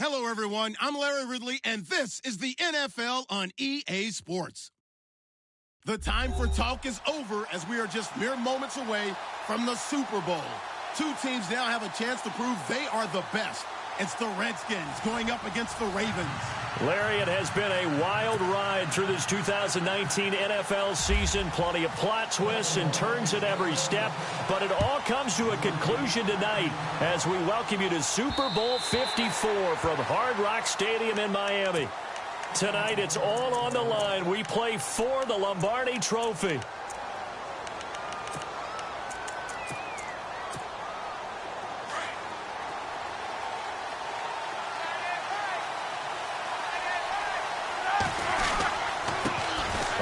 Hello, everyone. I'm Larry Ridley, and this is the NFL on EA Sports. The time for talk is over as we are just mere moments away from the Super Bowl. Two teams now have a chance to prove they are the best. It's the Redskins going up against the Ravens. Larry, it has been a wild ride through this 2019 NFL season. Plenty of plot twists and turns at every step. But it all comes to a conclusion tonight as we welcome you to Super Bowl 54 from Hard Rock Stadium in Miami. Tonight, it's all on the line. We play for the Lombardi Trophy.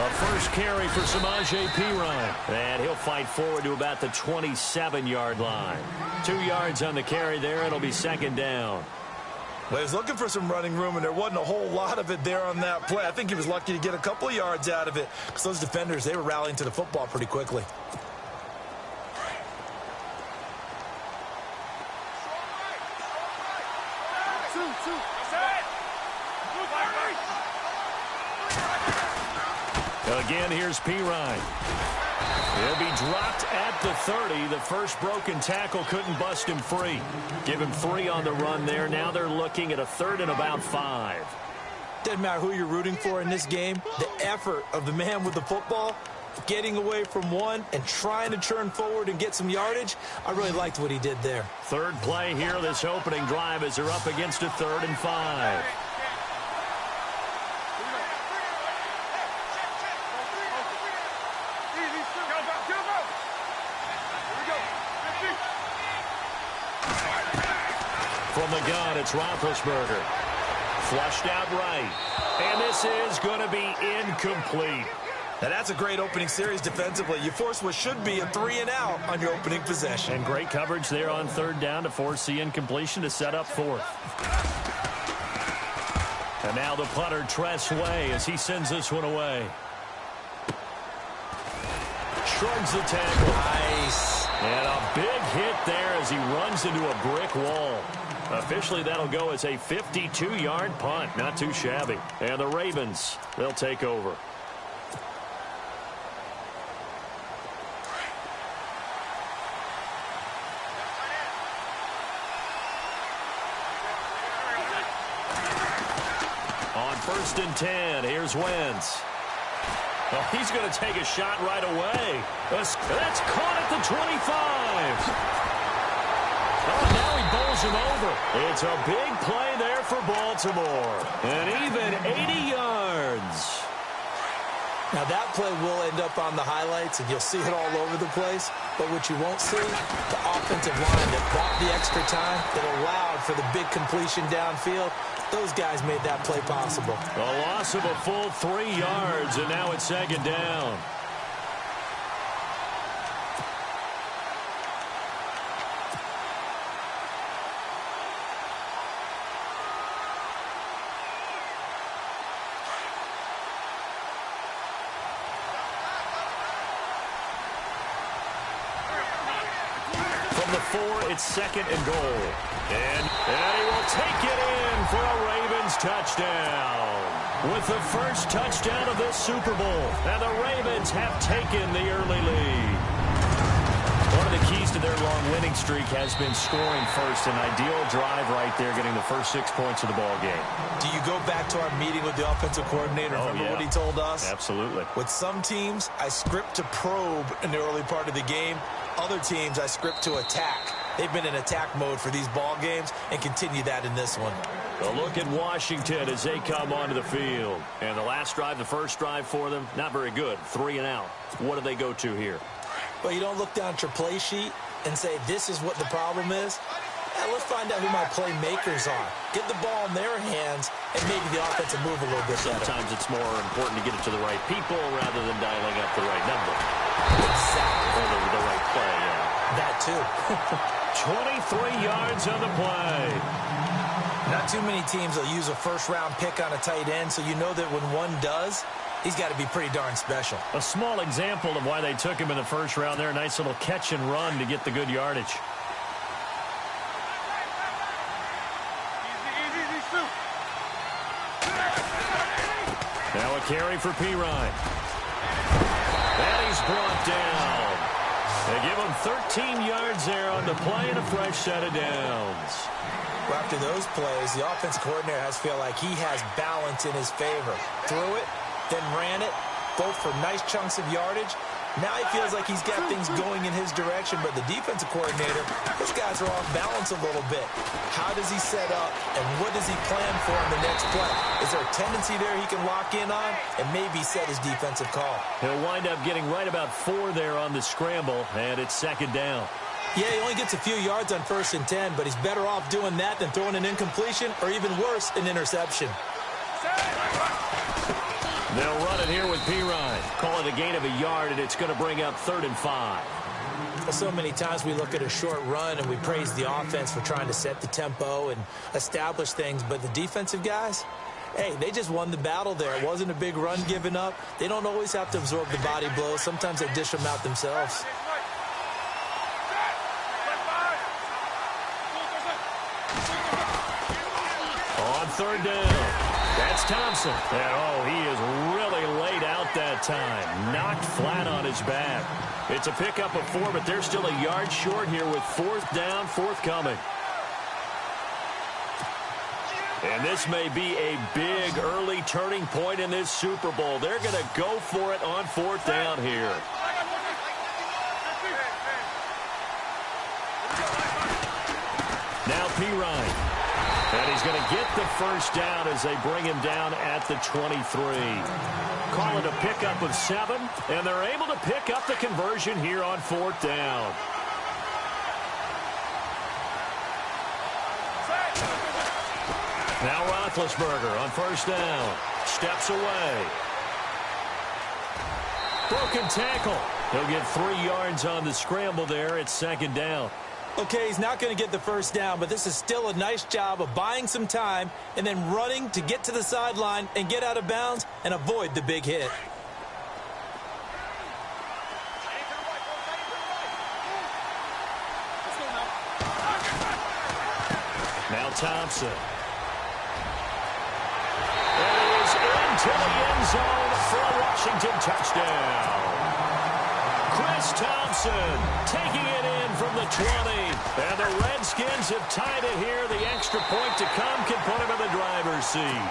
A first carry for Samaje Perine. And he'll fight forward to about the 27-yard line. 2 yards on the carry there. It'll be second down. Well, he was looking for some running room, and there wasn't a whole lot of it there on that play. I think he was lucky to get a couple of yards out of it because those defenders, they were rallying to the football pretty quickly. Again, here's Perine. He'll be dropped at the 30. The first broken tackle couldn't bust him free. Give him 3 on the run there. Now they're looking at a 3rd and about 5. Doesn't matter who you're rooting for in this game. The effort of the man with the football, getting away from one and trying to turn forward and get some yardage, I really liked what he did there. Third play here, this opening drive, as they're up against a 3rd and 5. From the gun, it's Roethlisberger. Flushed out right. And this is going to be incomplete. Now, that's a great opening series defensively. You force what should be a 3-and-out on your opening possession. And great coverage there on 3rd down to force the incompletion to set up 4th. And now the punter, Tress Way, as he sends this one away. Shrugs the tackle. Nice. And a big hit there as he runs into a brick wall. Officially, that'll go as a 52-yard punt. Not too shabby. And the Ravens, they'll take over. On 1st and 10, here's Wentz. Oh, he's going to take a shot right away. That's caught at the 25. Oh, now he bowls him over. It's a big play there for Baltimore. And even 80 yards. Now, that play will end up on the highlights, and you'll see it all over the place. But what you won't see, the offensive line that bought the extra time, that allowed for the big completion downfield, those guys made that play possible. A loss of a full 3 yards, and now it's second down. From the 4, it's 2nd and goal. And he will take it in for a Ravens touchdown. With the first touchdown of this Super Bowl. And the Ravens have taken the early lead. One of the keys to their long winning streak has been scoring first. An ideal drive right there, getting the first 6 points of the ball game. Do you go back to our meeting with the offensive coordinator? Remember what he told us? Absolutely. With some teams, I script to probe in the early part of the game. Other teams, I script to attack. They've been in attack mode for these ball games and continue that in this one. A look at Washington as they come onto the field. And the last drive, the first drive for them, not very good. 3 and out. What do they go to here? Well, you don't look down at your play sheet and say, this is what the problem is. Now, let's find out who my playmakers are. Get the ball in their hands and maybe the offense will move a little bit better. Sometimes it's more important to get it to the right people rather than dialing up the right number. Exactly. Or the right play, yeah. That too. 23 yards on the play. Not too many teams will use a first-round pick on a tight end, so you know that when one does, he's got to be pretty darn special. A small example of why they took him in the first round there. Nice little catch and run to get the good yardage. Easy, easy, easy, carry for Pirine. And he's brought down. They give him 13 yards there on the play and a fresh set of downs. Well, after those plays, the offensive coordinator has to feel like he has balance in his favor. Threw it, then ran it, both for nice chunks of yardage. Now he feels like he's got things going in his direction, but the defensive coordinator, those guys are off balance a little bit. How does he set up, and what does he plan for in the next play? Is there a tendency there he can lock in on and maybe set his defensive call? He'll wind up getting right about 4 there on the scramble, and it's second down. Yeah, he only gets a few yards on 1st and 10, but he's better off doing that than throwing an incompletion or even worse, an interception. They'll run it here with Pirine. Call it a gain of a yard, and it's going to bring up 3rd and 5. Well, so many times we look at a short run and we praise the offense for trying to set the tempo and establish things, but the defensive guys, hey, they just won the battle there. It wasn't a big run given up. They don't always have to absorb the body blows. Sometimes they dish them out themselves. On 3rd down. That's Thompson. And, he is really laid out that time. Knocked flat on his back. It's a pickup of 4, but they're still a yard short here with 4th down forthcoming. And this may be a big early turning point in this Super Bowl. They're going to go for it on 4th down here. Now Pirine. And he's going to get the 1st down as they bring him down at the 23. Call it a pickup of 7, and they're able to pick up the conversion here on 4th down. Now Roethlisberger on 1st down. Steps away. Broken tackle. He'll get 3 yards on the scramble there. It's 2nd down. Okay, he's not going to get the 1st down, but this is still a nice job of buying some time and then running to get to the sideline and get out of bounds and avoid the big hit. Now Thompson. And he is into the end zone for a Washington touchdown. Chris Thompson taking it in from the 20. And the Redskins have tied it here. The extra point to come can put him in the driver's seat.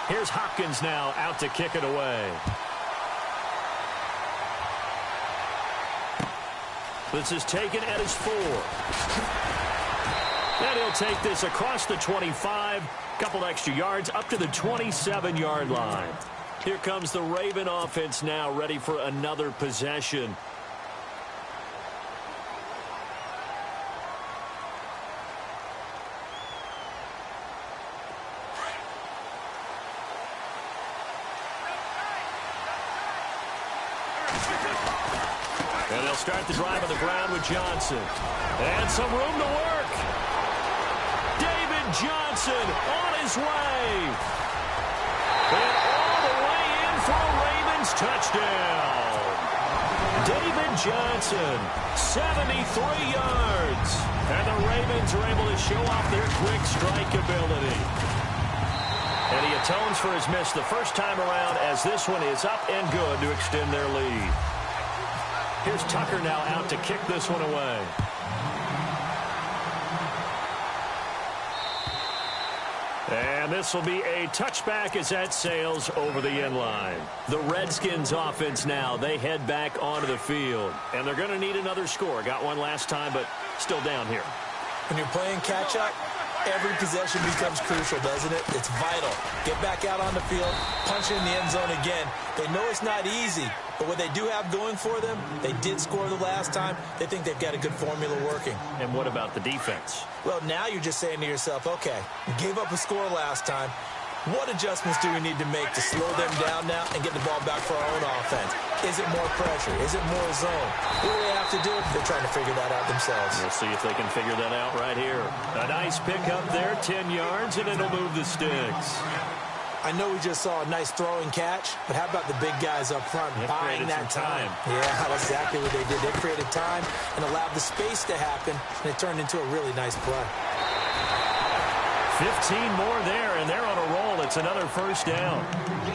Here's Hopkins now out to kick it away. This is taken at his 4. And he'll take this across the 25, couple extra yards up to the 27-yard line. Here comes the Raven offense now, ready for another possession. And they'll start the drive on the ground with Johnson. And some room to work. David Johnson on his way. And all the way in for a Ravens touchdown. David Johnson, 73 yards. And the Ravens are able to show off their quick strike ability. And he atones for his miss the first time around as this one is up and good to extend their lead. Here's Tucker now out to kick this one away. And this will be a touchback as that sails over the end line. The Redskins offense now, they head back onto the field. And they're going to need another score. Got one last time, but still down here. When you're playing catch-up, every possession becomes crucial, doesn't it? It's vital. Get back out on the field, punch in the end zone again. They know it's not easy, but what they do have going for them, they did score the last time. They think they've got a good formula working. And what about the defense? Well, now you're just saying to yourself, okay, we gave up a score last time. What adjustments do we need to make to slow them down now and get the ball back for our own offense? Is it more pressure? Is it more zone? What do they have to do? They're trying to figure that out themselves. We'll see if they can figure that out right here. A nice pickup there, 10 yards, and it'll move the sticks. I know we just saw a nice throwing catch, but how about the big guys up front buying that time? Yeah, that's exactly what they did. They created time and allowed the space to happen, and it turned into a really nice play. 15 more there, and they're on a roll. It's another first down.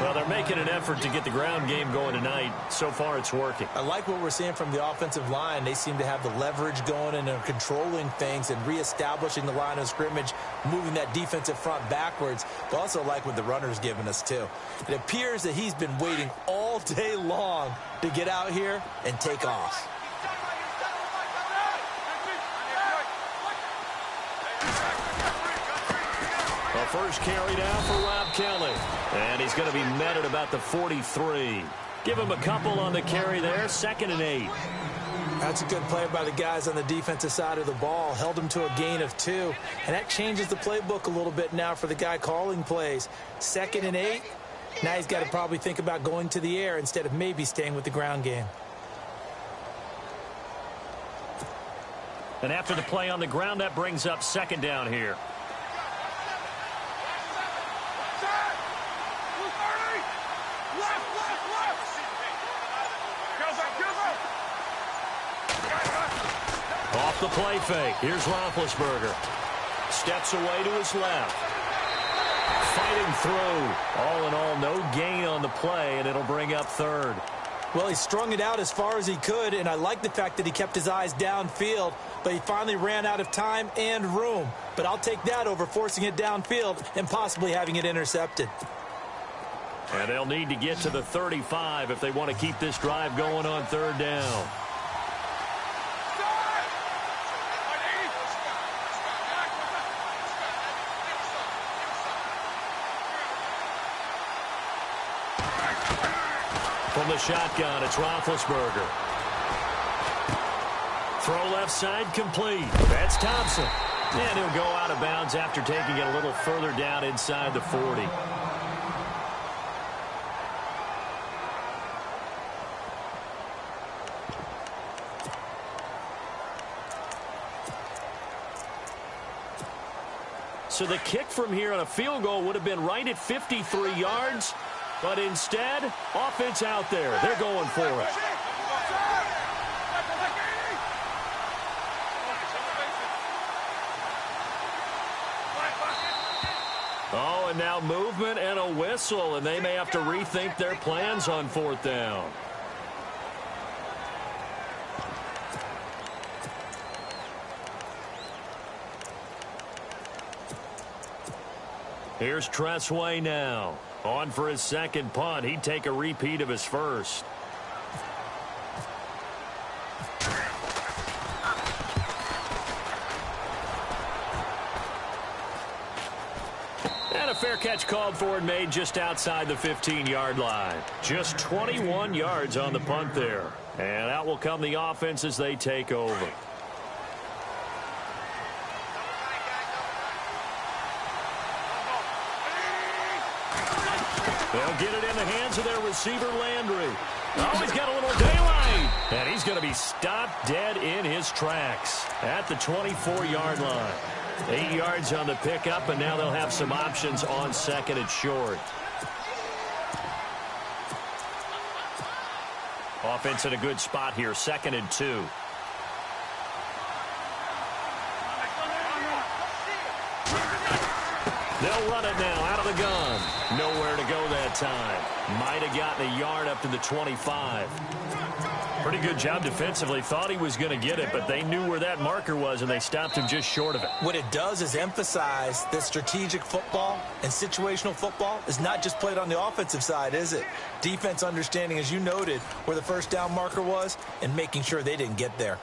Well, they're making an effort to get the ground game going tonight. So far, it's working. I like what we're seeing from the offensive line. They seem to have the leverage going and are controlling things and reestablishing the line of scrimmage, moving that defensive front backwards. But also like what the runner's giving us, too. It appears that he's been waiting all day long to get out here and take off. First carry down for Rob Kelly. And he's going to be met at about the 43. Give him a couple on the carry there. 2nd and 8. That's a good play by the guys on the defensive side of the ball. Held them to a gain of 2. And that changes the playbook a little bit now for the guy calling plays. 2nd and 8. Now he's got to probably think about going to the air instead of maybe staying with the ground game. And after the play on the ground, that brings up 2nd down here. Off the play fake. Here's Roethlisberger. Steps away to his left. Fighting through. All in all, no gain on the play, and it'll bring up 3rd. Well, he strung it out as far as he could, and I like the fact that he kept his eyes downfield, but he finally ran out of time and room. But I'll take that over forcing it downfield and possibly having it intercepted. And they'll need to get to the 35 if they want to keep this drive going on 3rd down. From the shotgun, it's Roethlisberger. Throw left side complete. That's Thompson. And he'll go out of bounds after taking it a little further down inside the 40. So the kick from here on a field goal would have been right at 53 yards. But instead, offense out there. They're going for it. Oh, and now movement and a whistle, and they may have to rethink their plans on 4th down. Here's Tressway now. On for his 2nd punt. He'd take a repeat of his first. And a fair catch called for and made just outside the 15-yard line. Just 21 yards on the punt there. And out will come the offense as they take over. They'll get it in the hands of their receiver, Landry. Oh, he's got a little daylight. And he's going to be stopped dead in his tracks at the 24-yard line. 8 yards on the pickup, and now they'll have some options on 2nd and short. Offense in a good spot here, 2nd and 2. They'll run it now out of the gun. Nowhere to go that time. Might have gotten a yard up to the 25. Pretty good job defensively. Thought he was going to get it, but they knew where that marker was, and they stopped him just short of it. What it does is emphasize that strategic football and situational football is not just played on the offensive side, is it? Defense understanding, as you noted, where the 1st down marker was and making sure they didn't get there.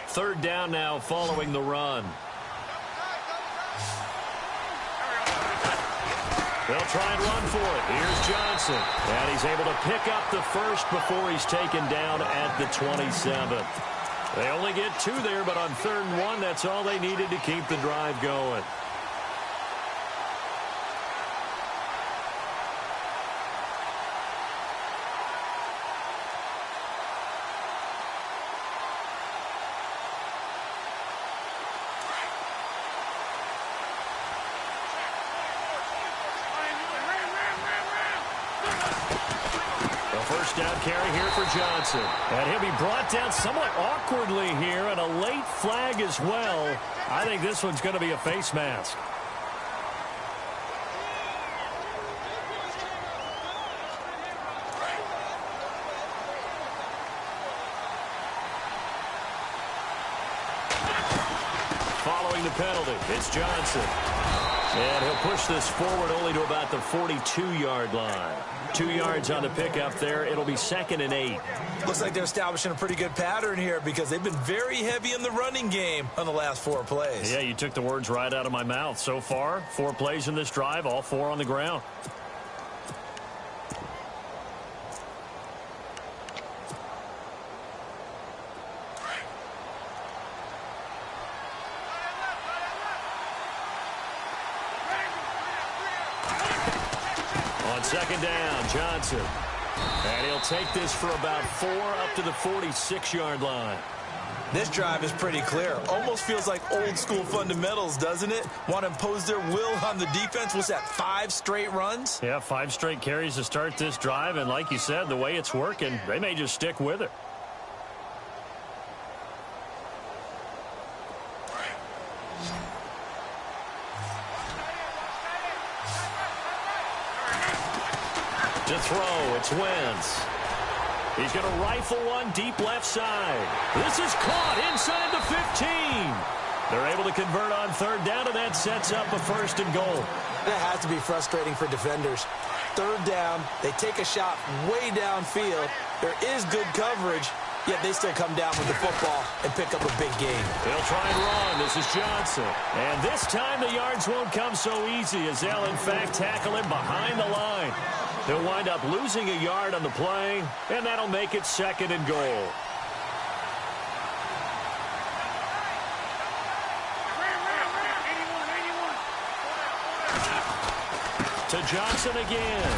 Third down now following the run. They'll try and run for it. Here's Johnson. And he's able to pick up the first before he's taken down at the 27. They only get 2 there, but on 3rd and 1, that's all they needed to keep the drive going. The first down carry here for Johnson. And he'll be brought down somewhat awkwardly here, and a late flag as well. I think this one's going to be a face mask. Following the penalty, it's Johnson. And he'll push this forward only to about the 42-yard line. 2 yards on the pickup there. It'll be 2nd and 8. Looks like they're establishing a pretty good pattern here because they've been very heavy in the running game on the last 4 plays. Yeah, you took the words right out of my mouth. So far, 4 plays in this drive, all 4 on the ground. On 2nd down, Johnson. And he'll take this for about 4 up to the 46-yard line. This drive is pretty clear. Almost feels like old school fundamentals, doesn't it? Want to impose their will on the defense. Was that 5 straight runs? Yeah, 5 straight carries to start this drive. And like you said, the way it's working, they may just stick with it. To throw, it's Wentz. He's going to rifle one deep left side. This is caught inside the 15. They're able to convert on 3rd down, and that sets up a 1st and goal. That has to be frustrating for defenders. 3rd down, they take a shot way downfield. There is good coverage, yet they still come down with the football and pick up a big gain. They'll try and run. This is Johnson. And this time the yards won't come so easy as they'll, in fact, tackle him behind the line. They'll wind up losing a yard on the play, and that'll make it 2nd and goal. To Johnson again.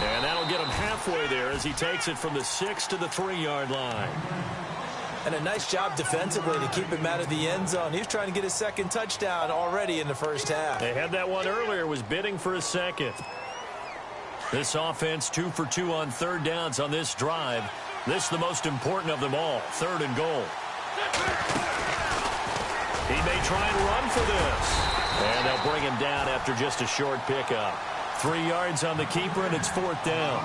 And that'll get him halfway there as he takes it from the 6 to the 3-yard line. And a nice job defensively to keep him out of the end zone. He's trying to get his 2nd touchdown already in the first half. They had that one earlier, was bidding for a 2nd. This offense 2 for 2 on 3rd downs on this drive. This the most important of them all, 3rd and goal. He may try and run for this. And they'll bring him down after just a short pickup. 3 yards on the keeper, and it's 4th down.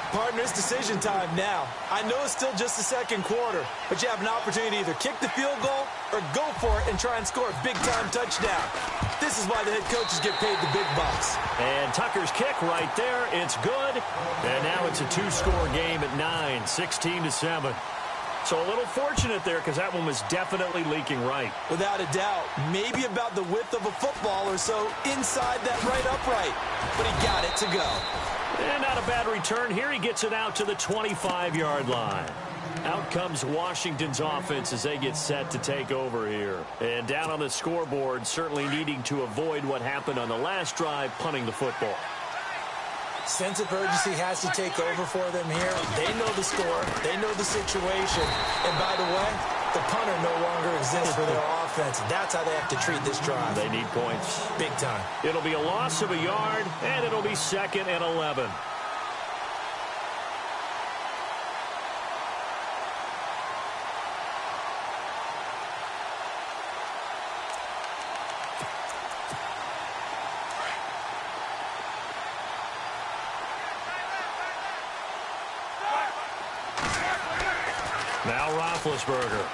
Partner, it's decision time now. I know it's still just the 2nd quarter, but you have an opportunity to either kick the field goal or go for it and try and score a big-time touchdown. This is why the head coaches get paid the big bucks. And Tucker's kick right there. It's good. And now it's a 2-score game at 9, 16-7. So a little fortunate there because that one was definitely leaking right. Without a doubt. Maybe about the width of a football or so inside that right upright. But he got it to go. And not a bad return here. He gets it out to the 25-yard line. Out comes Washington's offense as they get set to take over here. And down on the scoreboard, certainly needing to avoid what happened on the last drive, punting the football. Sense of urgency has to take over for them here. They know the score. They know the situation. And by the way, the punter no longer exists for their offense. That's how they have to treat this drive. They need points. Big time. It'll be a loss of a yard, and it'll be 2nd and 11. Now Roethlisberger.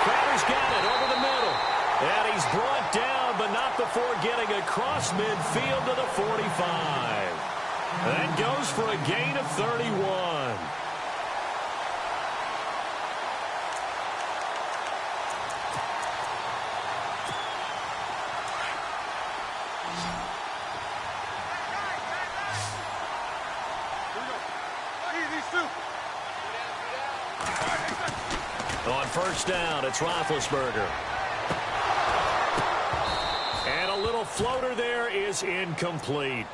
Crowder's got it over the middle. And he's brought down, but not before getting across midfield to the 45. That goes for a gain of 31. On 1st down, it's Roethlisberger. And a little floater there is incomplete.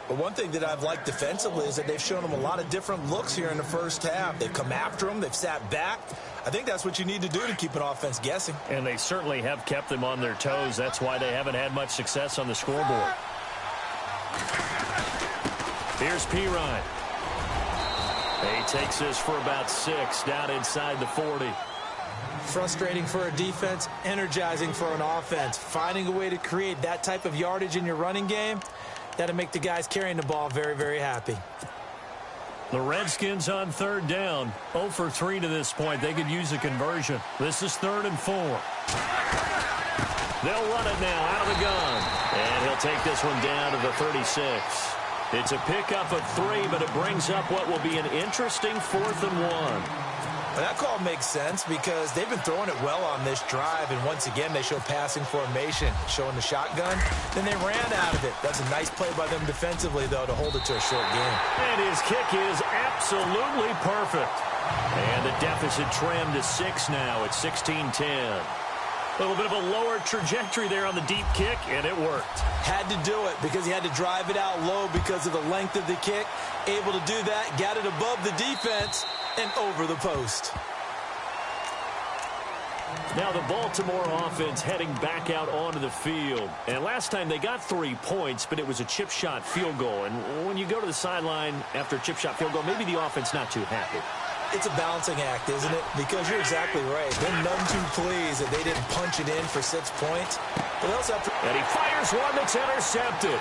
But one thing that I've liked defensively is that they've shown them a lot of different looks here in the first half. They've come after them. They've sat back. I think that's what you need to do to keep an offense guessing. And they certainly have kept them on their toes. That's why they haven't had much success on the scoreboard. Here's Pirine. He takes this for about 6 down inside the 40. Frustrating for a defense, energizing for an offense. Finding a way to create that type of yardage in your running game, that'll make the guys carrying the ball very, very happy. The Redskins on 3rd down. 0 for 3 to this point. They could use a conversion. This is 3rd and 4. They'll run it now out of the gun. And he'll take this one down to the 36. It's a pickup of 3, but it brings up what will be an interesting 4th and 1. Well, that call makes sense because they've been throwing it well on this drive, and once again they show passing formation, showing the shotgun. Then they ran out of it. That's a nice play by them defensively, though, to hold it to a short game. And his kick is absolutely perfect. And the deficit trimmed to 6 now at 16-10. A little bit of a lower trajectory there on the deep kick, and it worked. Had to do it because he had to drive it out low because of the length of the kick. Able to do that, got it above the defense and over the post. Now the Baltimore offense heading back out onto the field. And last time they got 3 points, but it was a chip shot field goal. And when you go to the sideline after a chip shot field goal, maybe the offense not too happy. It's a balancing act, isn't it? Because you're exactly right. They're none too pleased that they didn't punch it in for 6 points. But also and he fires one that's intercepted.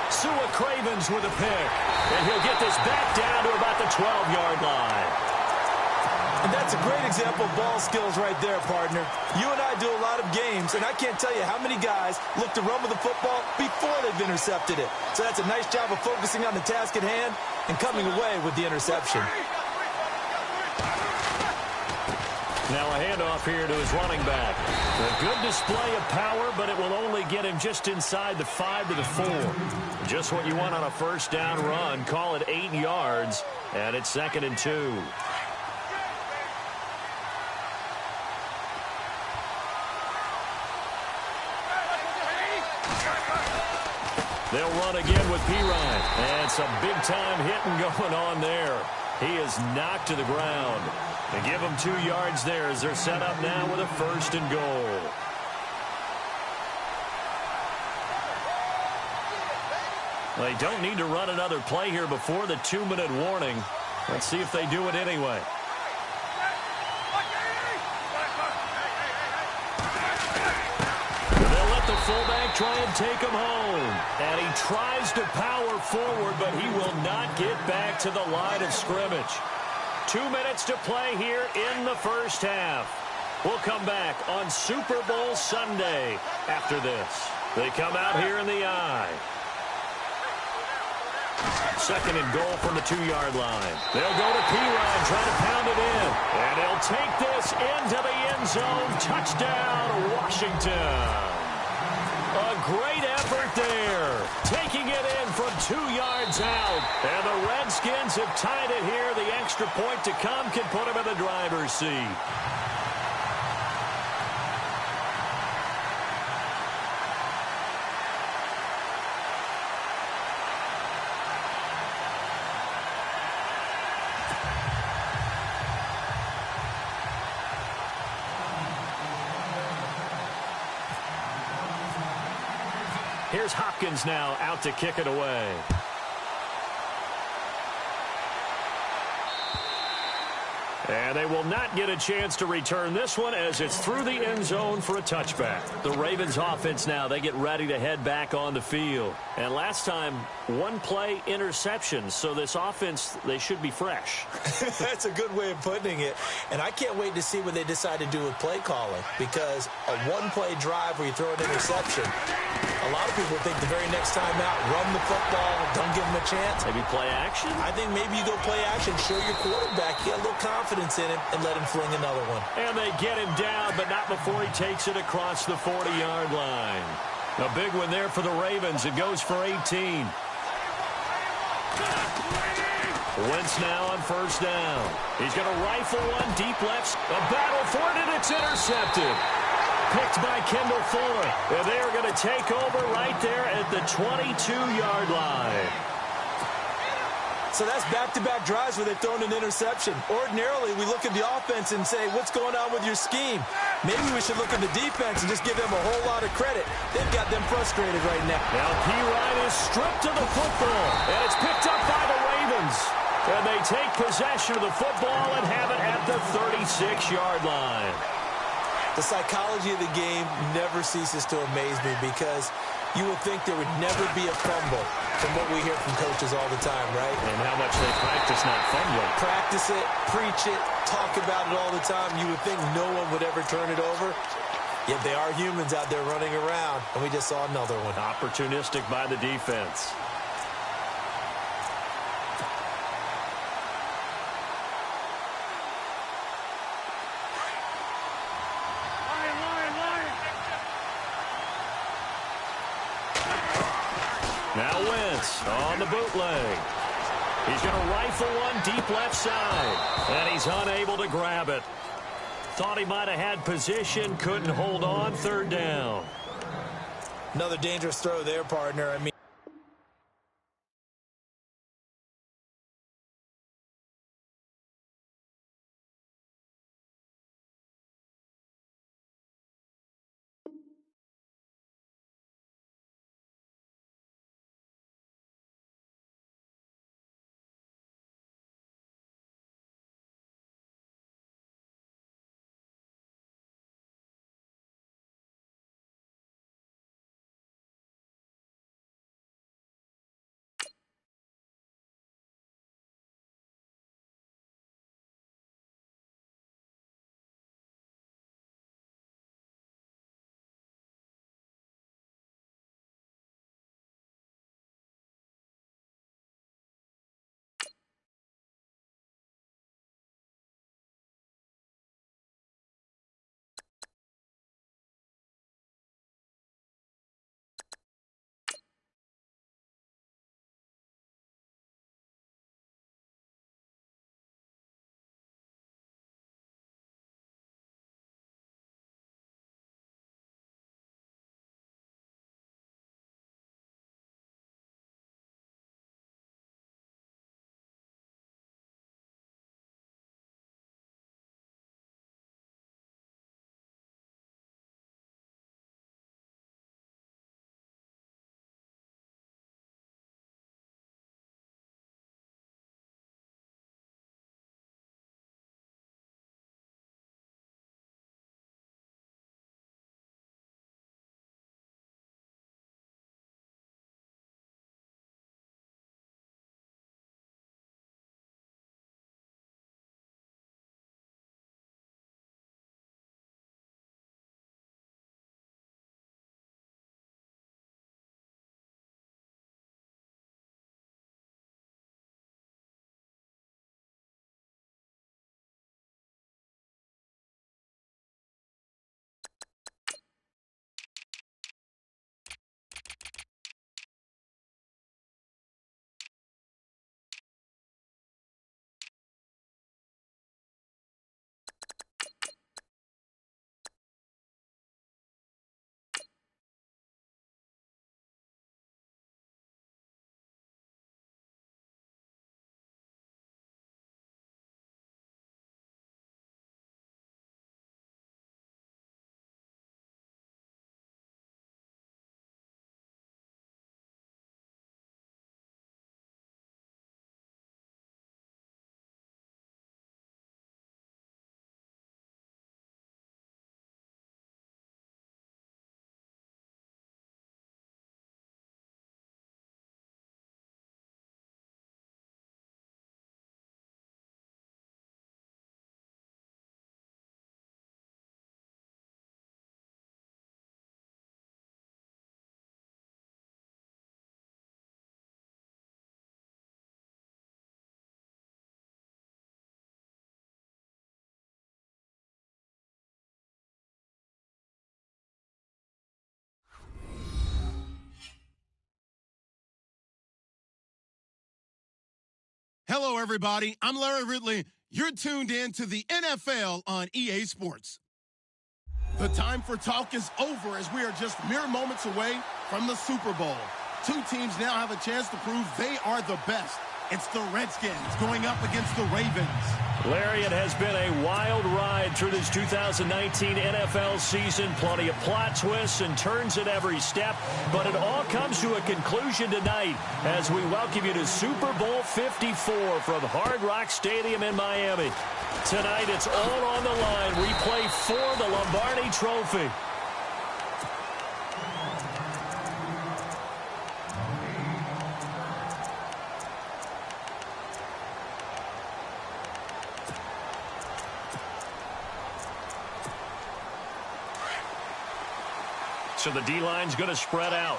Sua Cravens with a pick. And he'll get this back down to about the 12-yard line. And that's a great example of ball skills right there, partner. You and I do a lot of games, and I can't tell you how many guys look to run with the football before they've intercepted it. So that's a nice job of focusing on the task at hand and coming away with the interception. Now a handoff here to his running back. A good display of power, but it will only get him just inside the 5 to the 4. Just what you want on a first down run. Call it 8 yards, and it's 2nd and 2. They'll run again with Pirine. And some big-time hitting going on there. He is knocked to the ground. They give him 2 yards there as they're set up now with a 1st and goal. They don't need to run another play here before the 2-minute warning. Let's see if they do it anyway. They'll let the fullback try and take him home. And he tries to power forward, but he will not get back to the line of scrimmage. 2 minutes to play here in the first half. We'll come back on Super Bowl Sunday after this. They come out here in the I. 2nd and goal from the 2-yard line. They'll go to Pirine, trying to pound it in. And he'll take this into the end zone. Touchdown, Washington. A great effort there. Taking it in from 2 yards out. And the Redskins have tied it here. The extra point to come can put them in the driver's seat. Here's Hopkins now out to kick it away. And they will not get a chance to return this one as it's through the end zone for a touchback. The Ravens offense now, they get ready to head back on the field. And last time, 1 play interception. So this offense, they should be fresh. That's a good way of putting it. And I can't wait to see what they decide to do with play calling. Because a 1-play drive where you throw an interception, a lot of people think the very next time out, run the football, don't give them a chance. Maybe play action? I think maybe you go play action, show your quarterback you got a little confidence in him, and let him fling another one. And they get him down, but not before he takes it across the 40-yard line. A big one there for the Ravens. It goes for 18. Wentz now on first down. He's going to rifle one deep left. A battle for it, and it's intercepted. Picked by Kendall Fuller. And they are going to take over right there at the 22-yard line. So that's back-to-back drives where they've thrown an interception. Ordinarily, we look at the offense and say, what's going on with your scheme? Maybe we should look at the defense and just give them a whole lot of credit. They've got them frustrated right now. Now, P-Ryan is stripped of the football, and it's picked up by the Ravens. And they take possession of the football and have it at the 36-yard line. The psychology of the game never ceases to amaze me because you would think there would never be a fumble from what we hear from coaches all the time, right? And how much they practice not fumbling. Practice it, preach it, talk about it all the time. You would think no one would ever turn it over. Yet they are humans out there running around, and we just saw another one. Opportunistic by the defense. Now Wentz on the bootleg. He's going to rifle one deep left side. And he's unable to grab it. Thought he might have had position, couldn't hold on, third down. Another dangerous throw there, partner. I mean, Hello, everybody. I'm Larry Ridley. You're tuned in to the NFL on EA Sports. The time for talk is over as we are just mere moments away from the Super Bowl. Two teams now have a chance to prove they are the best. It's the Redskins going up against the Ravens. Larry, it has been a wild ride through this 2019 NFL season. Plenty of plot twists and turns at every step. But it all comes to a conclusion tonight as we welcome you to Super Bowl 54 from Hard Rock Stadium in Miami. Tonight, it's all on the line. We play for the Lombardi Trophy. So the D-line's going to spread out.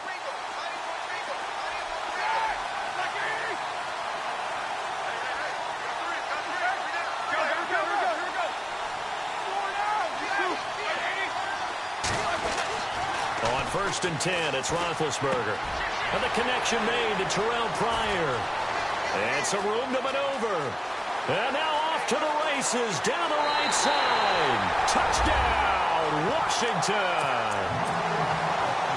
On 1st and 10, it's Roethlisberger. And the connection made to Terrell Pryor. And some room to maneuver. And now off to the races down the right side. Touchdown, Washington.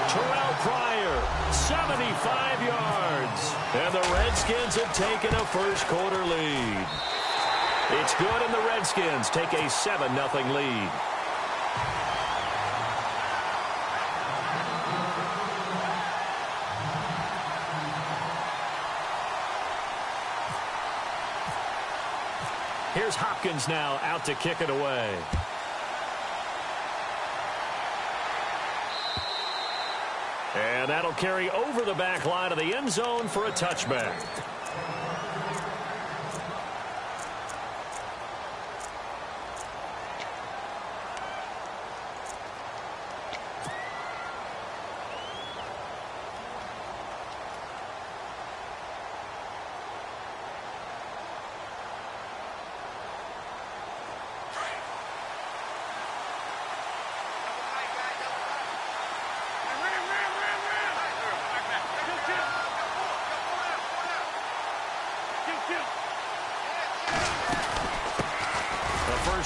Terrell Pryor, 75 yards. And the Redskins have taken a first-quarter lead. It's good, and the Redskins take a 7-0 lead. Here's Hopkins now out to kick it away. And that'll carry over the back line of the end zone for a touchback.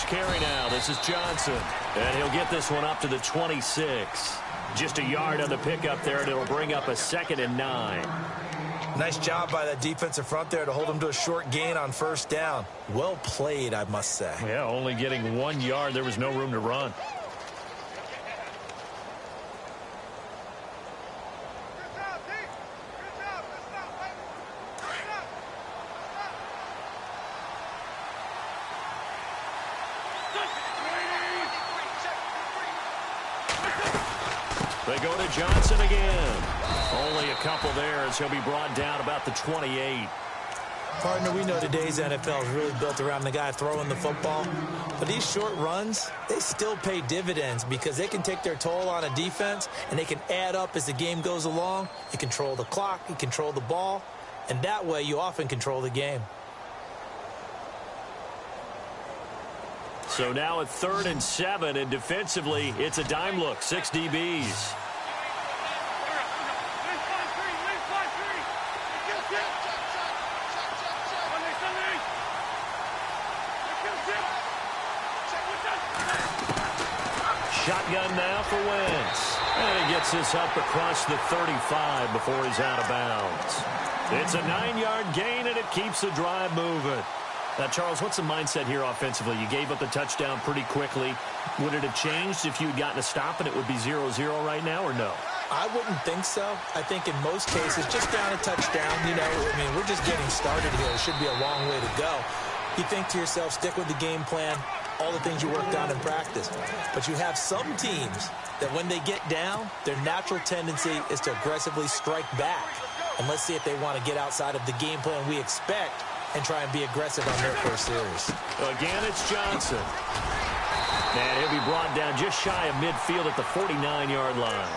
Carry now. This is Johnson. And he'll get this one up to the 26. Just a yard on the pickup there, and it'll bring up a 2nd and 9. Nice job by that defensive front there to hold him to a short gain on 1st down. Well played, I must say. Yeah, only getting 1 yard. There was no room to run. They go to Johnson again. Only a couple there as he'll be brought down about the 28. Partner, we know today's NFL is really built around the guy throwing the football. But these short runs, they still pay dividends because they can take their toll on a defense and they can add up as the game goes along. You control the clock, you control the ball, and that way you often control the game. So now at 3rd and 7, and defensively, it's a dime look. 6 DBs. Shotgun now for Wentz. And he gets this up across the 35 before he's out of bounds. It's a 9-yard gain, and it keeps the drive moving. Now, Charles, what's the mindset here offensively? You gave up the touchdown pretty quickly. Would it have changed if you had gotten a stop and it would be 0-0 right now, or no? I wouldn't think so. I think in most cases, just down a touchdown, I mean, we're just getting started here. It should be a long way to go. You think to yourself, stick with the game plan, all the things you worked on in practice. But you have some teams that when they get down, their natural tendency is to aggressively strike back. And let's see if they want to get outside of the game plan we expect and try and be aggressive on their first series. Again, it's Johnson. And he'll be brought down just shy of midfield at the 49-yard line.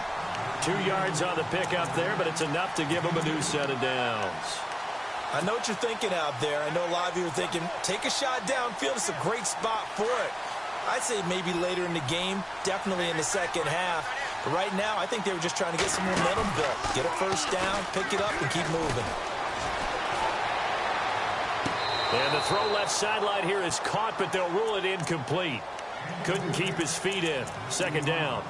2 yards on the pickup there, but it's enough to give him a new set of downs. I know what you're thinking out there. I know a lot of you are thinking, take a shot downfield. It's a great spot for it. I'd say maybe later in the game, definitely in the second half. But right now, I think they were just trying to get some momentum built. Get a first down, pick it up, and keep moving. And the throw left sideline here is caught, but they'll rule it incomplete. Couldn't keep his feet in. 2nd down.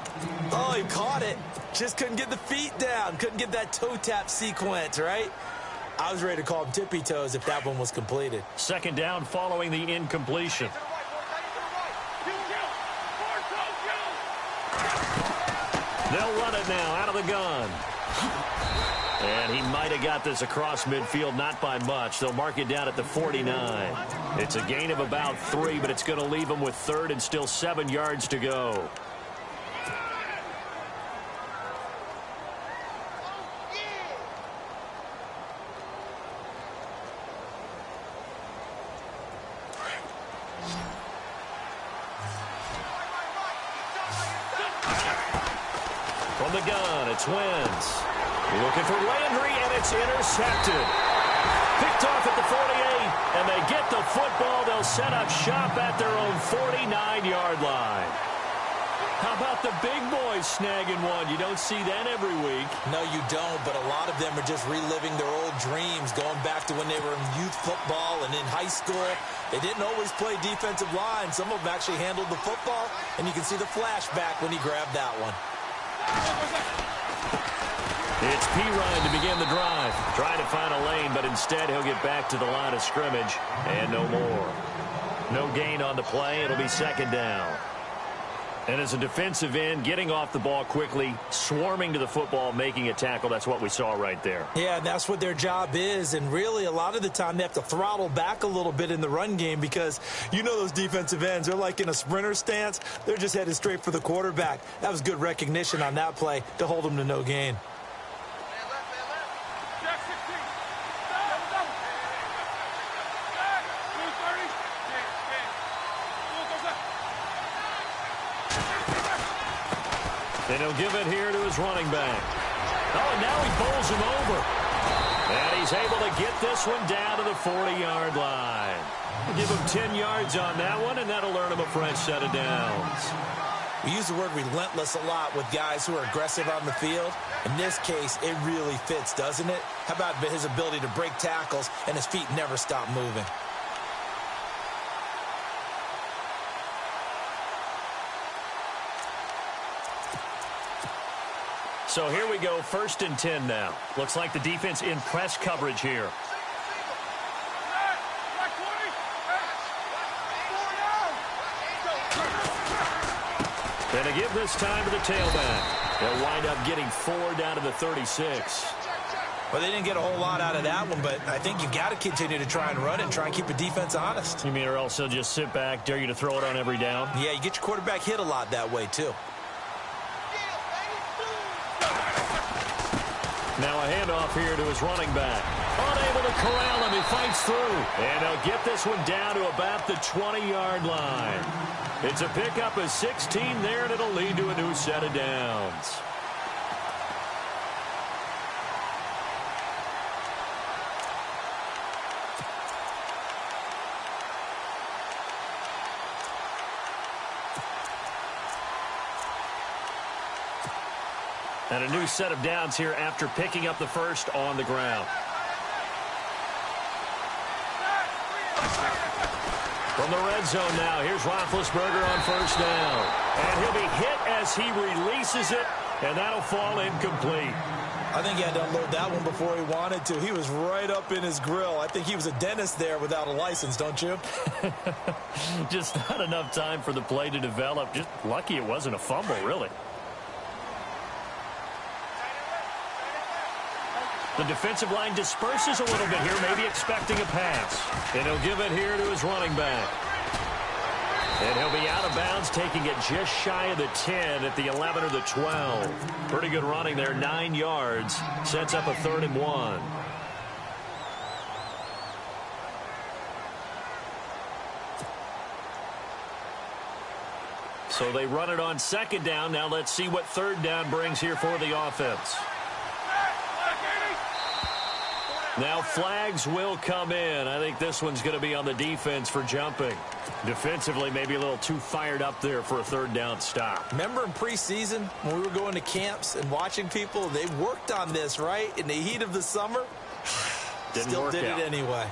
Oh, he caught it. Just couldn't get the feet down. Couldn't get that toe tap sequence, right? I was ready to call him tippy toes if that one was completed. Second down following the incompletion. They'll run it now out of the gun. And he might have got this across midfield, not by much. They'll mark it down at the 49. It's a gain of about 3, but it's going to leave them with third and still 7 yards to go. From the gun, it's Wentz. Looking for Landry, and it's intercepted. Picked off at the 48, and they get the football. They'll set up shop at their own 49-yard line. How about the big boys snagging one? You don't see that every week. No, you don't, but a lot of them are just reliving their old dreams, going back to when they were in youth football and in high school. They didn't always play defensive line. Some of them actually handled the football, and you can see the flashback when he grabbed that one. It's Pirine to begin the drive. Trying to find a lane, but instead he'll get back to the line of scrimmage. And no more. No gain on the play. It'll be second down. And as a defensive end, getting off the ball quickly, swarming to the football, making a tackle, that's what we saw right there. Yeah, that's what their job is. And really, a lot of the time, they have to throttle back a little bit in the run game because you know those defensive ends, they're like in a sprinter stance. They're just headed straight for the quarterback. That was good recognition on that play to hold them to no gain. And he'll give it here to his running back. Oh, and now he bowls him over. And he's able to get this one down to the 40-yard line. We'll give him 10 yards on that one, and that'll earn him a fresh set of downs. We use the word relentless a lot with guys who are aggressive on the field. In this case, it really fits, doesn't it? How about his ability to break tackles and his feet never stop moving? So here we go, 1st and 10 now. Looks like the defense in press coverage here. And to give this time to the tailback. They'll wind up getting 4 down to the 36. Well, they didn't get a whole lot out of that one, but I think you've got to continue to try and run it and try and keep the defense honest. You mean or else they'll just sit back, dare you to throw it on every down? Yeah, you get your quarterback hit a lot that way, too. Now a handoff here to his running back. Unable to corral him. He fights through. And they'll get this one down to about the 20-yard line. It's a pickup of 16 there, and it'll lead to a new set of downs. And a new set of downs here after picking up the first on the ground. From the red zone now, here's Roethlisberger on 1st down. And he'll be hit as he releases it, and that'll fall incomplete. I think he had to unload that one before he wanted to. He was right up in his grill. I think he was a dentist there without a license, don't you? Just not enough time for the play to develop. Just lucky it wasn't a fumble, really. The defensive line disperses a little bit here, maybe expecting a pass. And he'll give it here to his running back. And he'll be out of bounds, taking it just shy of the 10 at the 11 or the 12. Pretty good running there, 9 yards. Sets up a 3rd and 1. So they run it on 2nd down. Now let's see what 3rd down brings here for the offense. Now flags will come in. I think this one's going to be on the defense for jumping. Defensively, maybe a little too fired up there for a 3rd down stop. Remember in preseason when we were going to camps and watching people, they worked on this, right? In the heat of the summer, still did it anyway.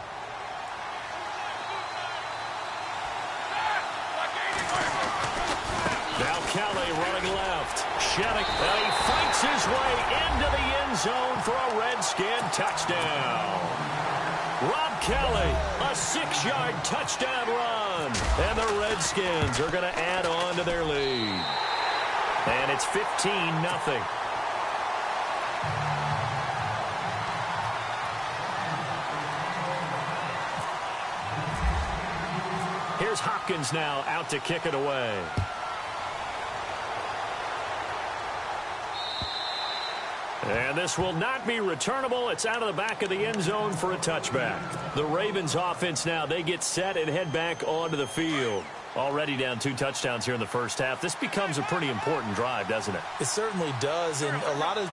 Now Kelly running left. Shelly, and he fights his way into the end zone for a Redskin touchdown. Rob Kelly, a 6-yard touchdown run. And the Redskins are going to add on to their lead. And it's 15-0. Here's Hopkins now out to kick it away. And this will not be returnable. It's out of the back of the end zone for a touchback. The Ravens offense now, they get set and head back onto the field. Already down 2 touchdowns here in the first half. This becomes a pretty important drive, doesn't it? It certainly does, and a lot of